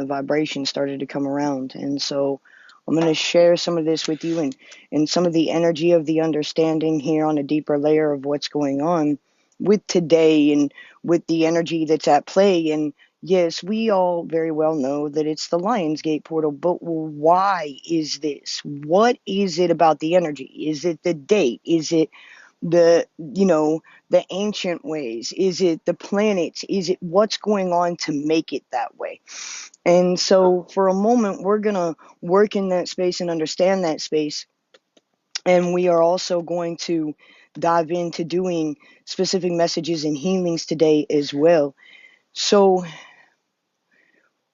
the vibration started to come around. And so I'm going to share some of this with you and some of the energy of the understanding here on a deeper layer of what's going on with today and with the energy that's at play. And yes, we all very well know that it's the Lionsgate portal, but why is this? What is it about the energy? Is it the date? Is it the ancient ways? Is it the planets? Is it what's going on to make it that way? And so for a moment, we're going to work in that space and understand that space. And we are also going to dive into doing specific messages and healings today as well. So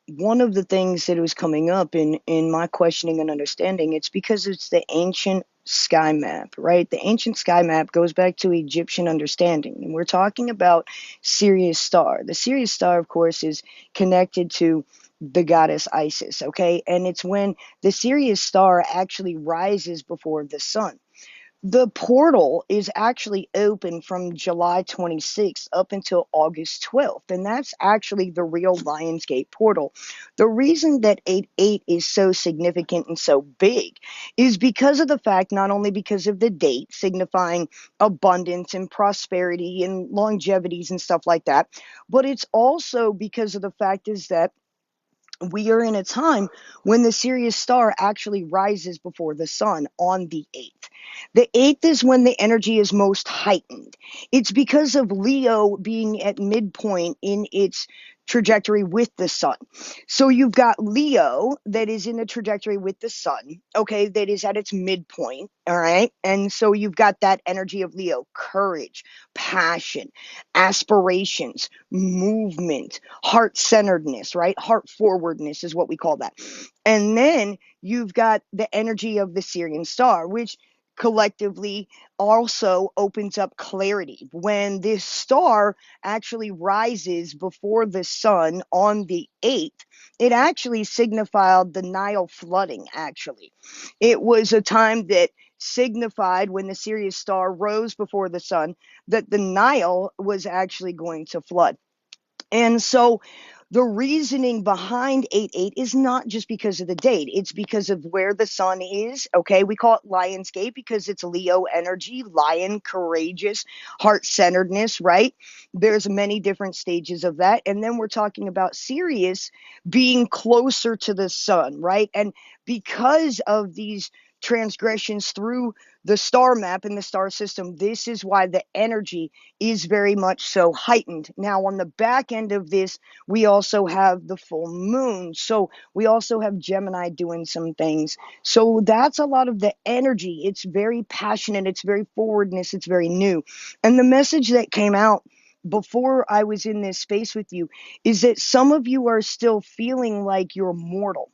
one of the things that was coming up in my questioning and understanding, it's because it's the ancient sky map, right? The ancient sky map goes back to Egyptian understanding. And we're talking about Sirius Star. The Sirius Star, of course, is connected to the goddess Isis, okay? And it's when the Sirius Star actually rises before the sun. The portal is actually open from July 26th up until August 12th, and that's actually the real Lionsgate portal. The reason that 8/8 is so significant and so big is because of the fact, not only because of the date signifying abundance and prosperity and longevities and stuff like that, but it's also because of the fact is that we are in a time when the Sirius star actually rises before the sun on the 8th. The 8th is when the energy is most heightened. It's because of Leo being at midpoint in its trajectory with the sun. So you've got Leo that is in the trajectory with the sun, okay, that is at its midpoint, all right? And so you've got that energy of Leo, courage, passion, aspirations, movement, heart-centeredness, right? Heart forwardness is what we call that. And then you've got the energy of the Syrian star, which collectively also opens up clarity. When this star actually rises before the sun on the 8th, it actually signified the Nile flooding, actually. It was a time that signified when the Sirius star rose before the sun that the Nile was actually going to flood. And so the reasoning behind 8/8 is not just because of the date. It's because of where the sun is. Okay. We call it Lionsgate because it's Leo energy, lion, courageous, heart-centeredness, right? There's many different stages of that. And then we're talking about Sirius being closer to the sun, right? And because of these transgressions through the star map and the star system, this is why the energy is very much so heightened. Now, on the back end of this, we also have the full moon. So we also have Gemini doing some things. So that's a lot of the energy. It's very passionate. It's very forwardness. It's very new. And the message that came out before I was in this space with you is that some of you are still feeling like you're mortal.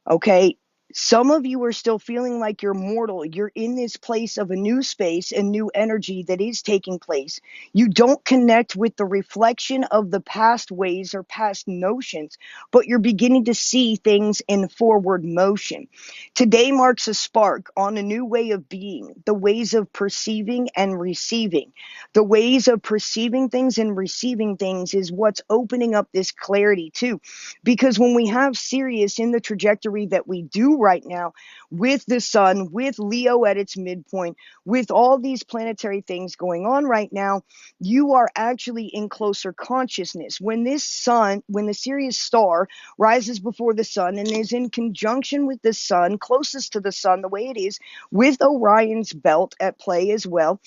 Okay. Some of you are still feeling like you're mortal. You're in this place of a new space and new energy that is taking place. You don't connect with the reflection of the past ways or past notions, but you're beginning to see things in forward motion. Today marks a spark on a new way of being, the ways of perceiving and receiving. The ways of perceiving things and receiving things is what's opening up this clarity too. Because when we have Sirius in the trajectory that we do right now, with the sun, with Leo at its midpoint, with all these planetary things going on right now, you are actually in closer consciousness. When this sun, when the Sirius star rises before the sun and is in conjunction with the sun, closest to the sun, the way it is, with Orion's belt at play as well,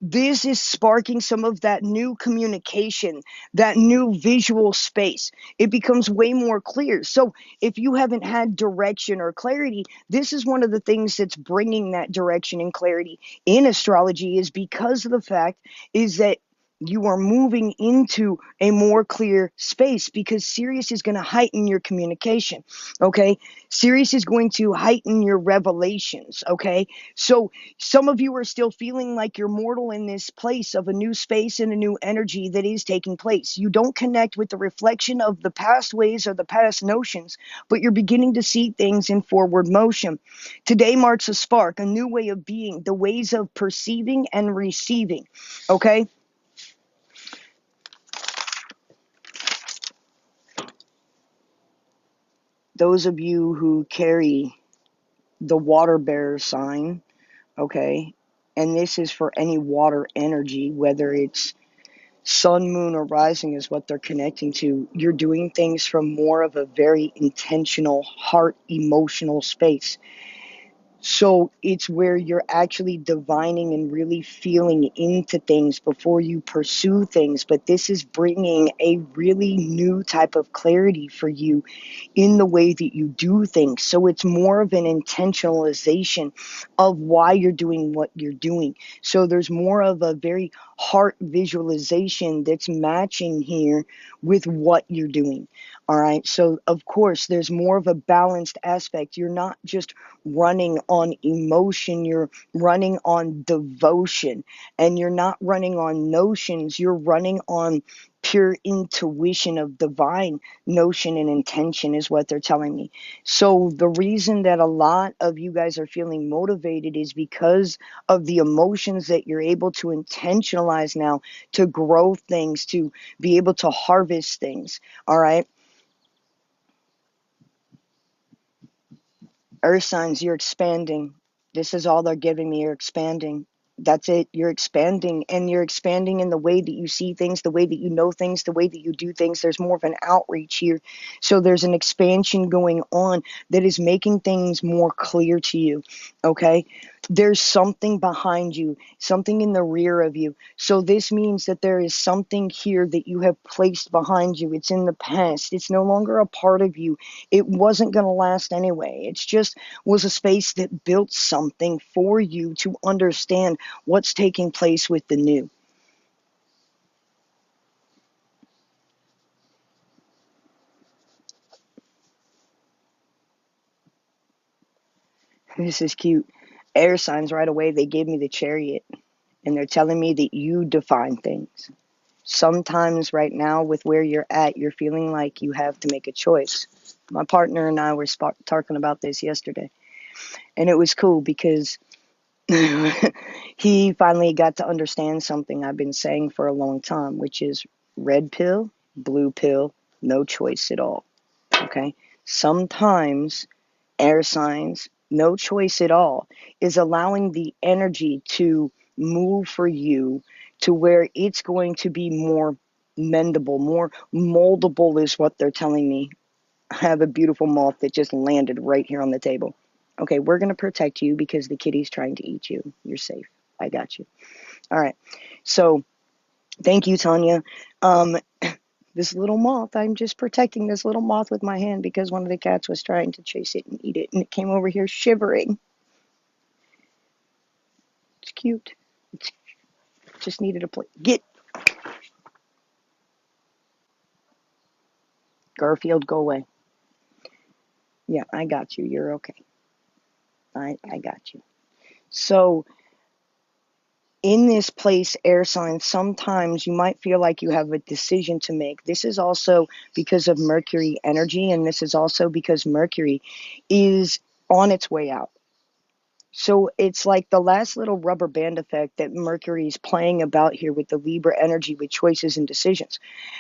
this is sparking some of that new communication, that new visual space. It becomes way more clear. So if you haven't had direction or clarity, this is one of the things that's bringing that direction and clarity in astrology, is because of the fact is that you are moving into a more clear space, because Sirius is going to heighten your communication. Okay. Sirius is going to heighten your revelations. Okay. So some of you are still feeling like you're mortal in this place of a new space and a new energy that is taking place. You don't connect with the reflection of the past ways or the past notions, but you're beginning to see things in forward motion. Today marks a spark, a new way of being, the ways of perceiving and receiving. Okay. those of you who carry the water bearer sign, okay, and this is for any water energy, whether it's sun, moon, or rising is what they're connecting to, you're doing things from more of a very intentional, heart, emotional space. So it's where you're actually divining and really feeling into things before you pursue things. But this is bringing a really new type of clarity for you in the way that you do things. So it's more of an intentionalization of why you're doing what you're doing. So there's more of a very heart visualization that's matching here with what you're doing. All right. So, of course, there's more of a balanced aspect. You're not just running on emotion, you're running on devotion, and you're not running on notions, you're running on pure intuition of divine notion and intention is what they're telling me. So the reason that a lot of you guys are feeling motivated is because of the emotions that you're able to intentionalize now to grow things, to be able to harvest things. All right. Earth signs, you're expanding. This is all they're giving me. You're expanding. That's it. You're expanding, and you're expanding in the way that you see things, the way that you know things, the way that you do things. There's more of an outreach here. So there's an expansion going on that is making things more clear to you. Okay? There's something behind you, something in the rear of you. So this means that there is something here that you have placed behind you. It's in the past. It's no longer a part of you. It wasn't going to last anyway. It's just was a space that built something for you to understand what's taking place with the new. This is cute. Air signs right away, they gave me the chariot, and they're telling me that you define things. Sometimes right now with where you're at, you're feeling like you have to make a choice. My partner and I were talking about this yesterday, and it was cool because he finally got to understand something I've been saying for a long time, which is red pill, blue pill, no choice at all. Okay? Sometimes air signs, no choice at all, is allowing the energy to move for you to where it's going to be more mendable, more moldable, is what they're telling me. I have a beautiful moth that just landed right here on the table. Okay, we're going to protect you because the kitty's trying to eat you. You're safe. I got you. All right. So thank you, Tanya. Um, this little moth, I'm just protecting this little moth with my hand because one of the cats was trying to chase it and eat it, and it came over here shivering. It's cute. It just needed a place. Get Garfield, go away. Yeah, I got you. You're okay. I got you. So in this place, air signs, sometimes you might feel like you have a decision to make. This is also because of Mercury energy, and this is also because Mercury is on its way out. So it's like the last little rubber band effect that Mercury is playing about here with the Libra energy with choices and decisions.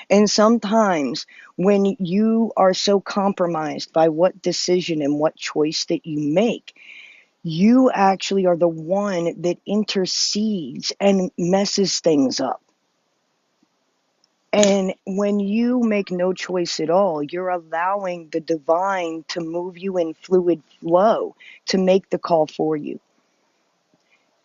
And sometimes when you are so compromised by what decision and what choice that you make, you actually are the one that intercedes and messes things up. And when you make no choice at all, you're allowing the divine to move you in fluid flow to make the call for you.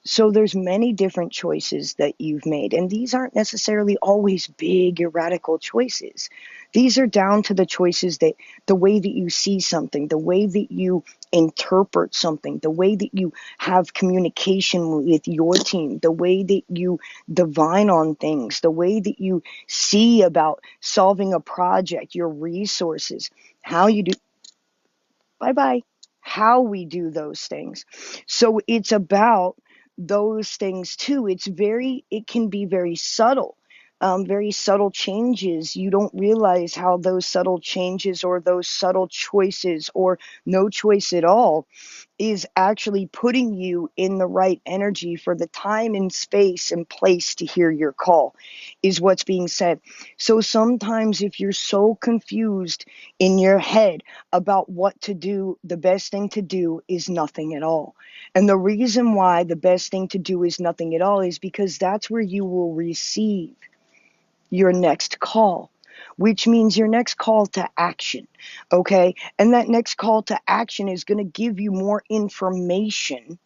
So there's many different choices that you've made, and these aren't necessarily always big, radical choices. These are down to the choices that the way that you see something, the way that you interpret something, the way that you have communication with your team, the way that you divine on things, the way that you see about solving a project, your resources, how you do. Bye bye. How we do those things. So it's about those things too. It can be very subtle. very subtle changes. You don't realize how those subtle changes or those subtle choices or no choice at all is actually putting you in the right energy for the time and space and place to hear your call, is what's being said. So sometimes if you're so confused in your head about what to do, the best thing to do is nothing at all. And the reason why the best thing to do is nothing at all is because that's where you will receive your next call, which means your next call to action. Okay. And that next call to action is going to give you more information.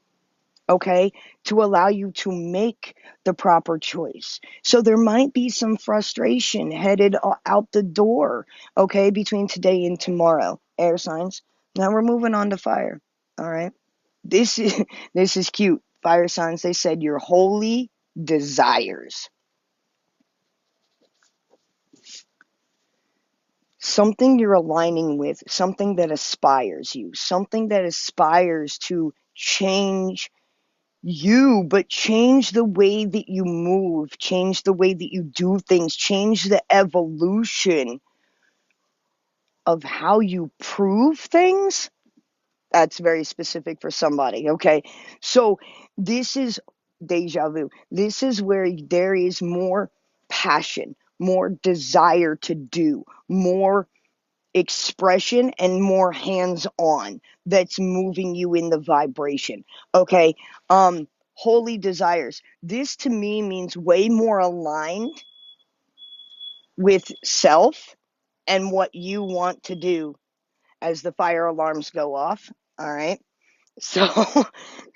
Okay, to allow you to make the proper choice. So there might be some frustration headed out the door, okay, between today and tomorrow. Air signs. Now we're moving on to fire. All right. This is this is cute. Fire signs, they said your holy desires. Something you're aligning with, something that aspires you, something that aspires to change you, but change the way that you move, change the way that you do things, change the evolution of how you prove things. That's very specific for somebody, okay? So this is deja vu. This is where there is more passion, more desire to do, more expression and more hands-on that's moving you in the vibration. Okay. Holy desires. This to me means way more aligned with self and what you want to do as the fire alarms go off. All right. So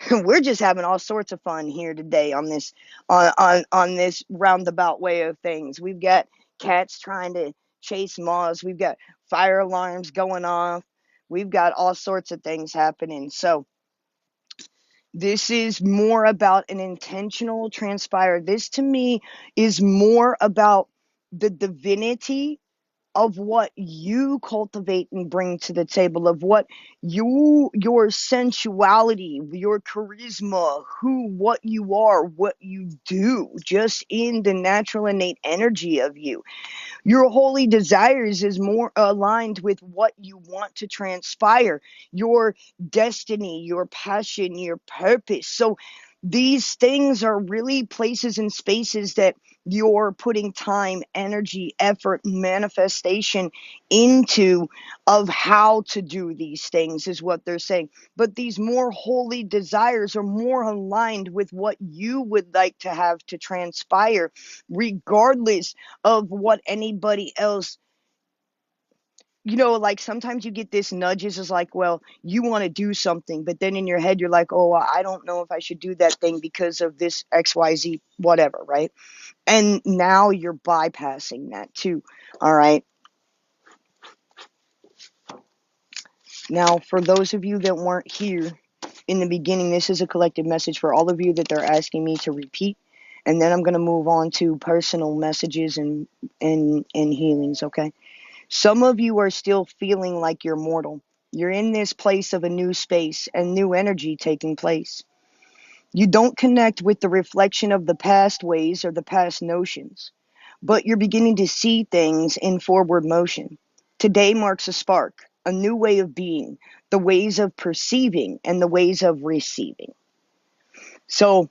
we're just having all sorts of fun here today on this on this roundabout way of things. We've got cats trying to chase moths. We've got fire alarms going off. We've got all sorts of things happening. So this is more about an intentional transpire. This to me is more about the divinity of what you cultivate and bring to the table, of what your sensuality, your charisma, what you are, what you do, just in the natural innate energy of you. Your holy desires is more aligned with what you want to transpire, your destiny, your passion, your purpose. So these things are really places and spaces that you're putting time, energy, effort, manifestation into, of how to do these things, is what they're saying. But these more holy desires are more aligned with what you would like to have to transpire, regardless of what anybody else, like sometimes you get this nudges is like, well, you want to do something, but then in your head you're like, oh, I don't know if I should do that thing because of this XYZ whatever, right? And now you're bypassing that too. All right. Now, for those of you that weren't here in the beginning, this is a collective message for all of you that they're asking me to repeat, and then I'm going to move on to personal messages and healings. Okay. Some of you are still feeling like you're mortal. You're in this place of a new space and new energy taking place. You don't connect with the reflection of the past ways or the past notions, but you're beginning to see things in forward motion. Today marks a spark, a new way of being, the ways of perceiving and the ways of receiving. So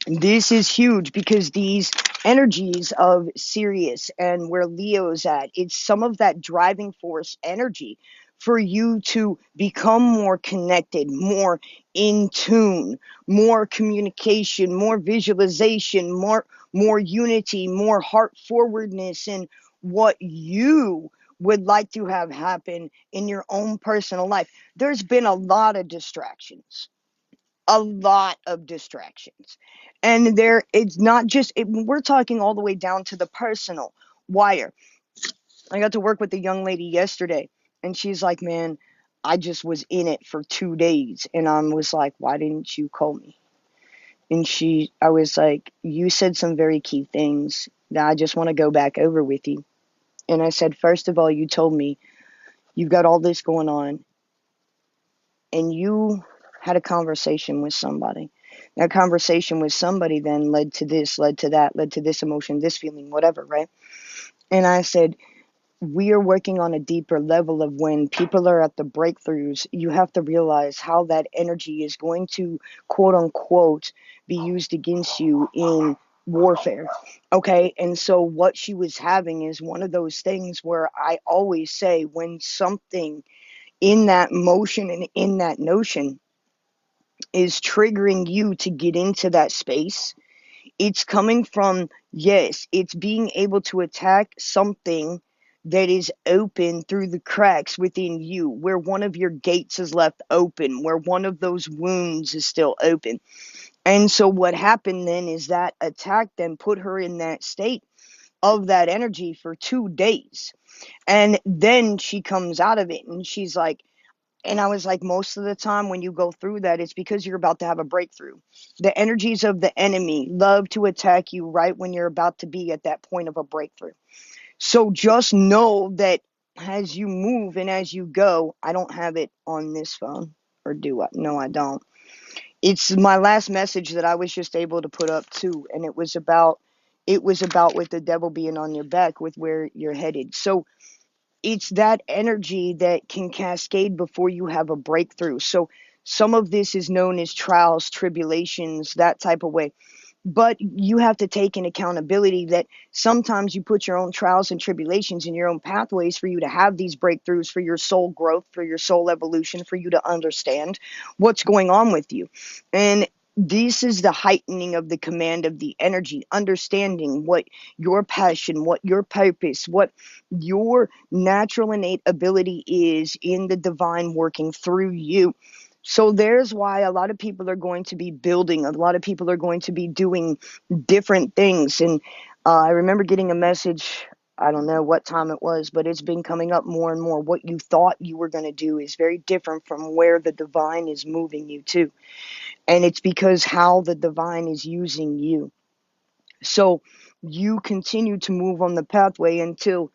this is huge because these energies of Sirius and where Leo's at, it's some of that driving force energy for you to become more connected, more in tune, more communication, more visualization, more unity, more heart forwardness in what you would like to have happen in your own personal life. There's been a lot of distractions, a lot of distractions. And there, it's not just, we're talking all the way down to the personal wire. I got to work with a young lady yesterday, and she's like, man, I just was in it for 2 days. And I was like, why didn't you call me? And I was like, you said some very key things that I just want to go back over with you. And I said, first of all, you told me you've got all this going on, and you had a conversation with somebody. That conversation with somebody then led to this, led to that, led to this emotion, this feeling, whatever, right? And I said, we are working on a deeper level of when people are at the breakthroughs, you have to realize how that energy is going to, quote unquote, be used against you in warfare. Okay. And so what she was having is one of those things where I always say, when something in that motion and in that notion is triggering you to get into that space, it's coming from, yes, it's being able to attack something that is open through the cracks within you, where one of your gates is left open, where one of those wounds is still open. And so what happened then is that attack then put her in that state of that energy for 2 days. And then she comes out of it and she's like, and I was like, most of the time when you go through that, it's because you're about to have a breakthrough. The energies of the enemy love to attack you right when you're about to be at that point of a breakthrough. So just know that as you move and as you go, I don't have it on this phone, or do I? No, I don't. It's my last message that I was just able to put up too, and it was about with the devil being on your back with where you're headed. So it's that energy that can cascade before you have a breakthrough. So some of this is known as trials, tribulations, that type of way. But you have to take an accountability that sometimes you put your own trials and tribulations in your own pathways for you to have these breakthroughs, for your soul growth, for your soul evolution, for you to understand what's going on with you. And this is the heightening of the command of the energy, understanding what your passion, what your purpose, what your natural innate ability is in the divine working through you. So there's why a lot of people are going to be building, a lot of people are going to be doing different things. And I remember getting a message, I don't know what time it was, but it's been coming up more and more. What you thought you were going to do is very different from where the divine is moving you to. And it's because how the divine is using you. So you continue to move on the pathway until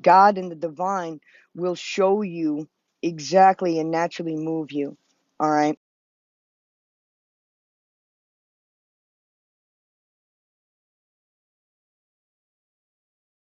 God and the divine will show you exactly and naturally move you. All right.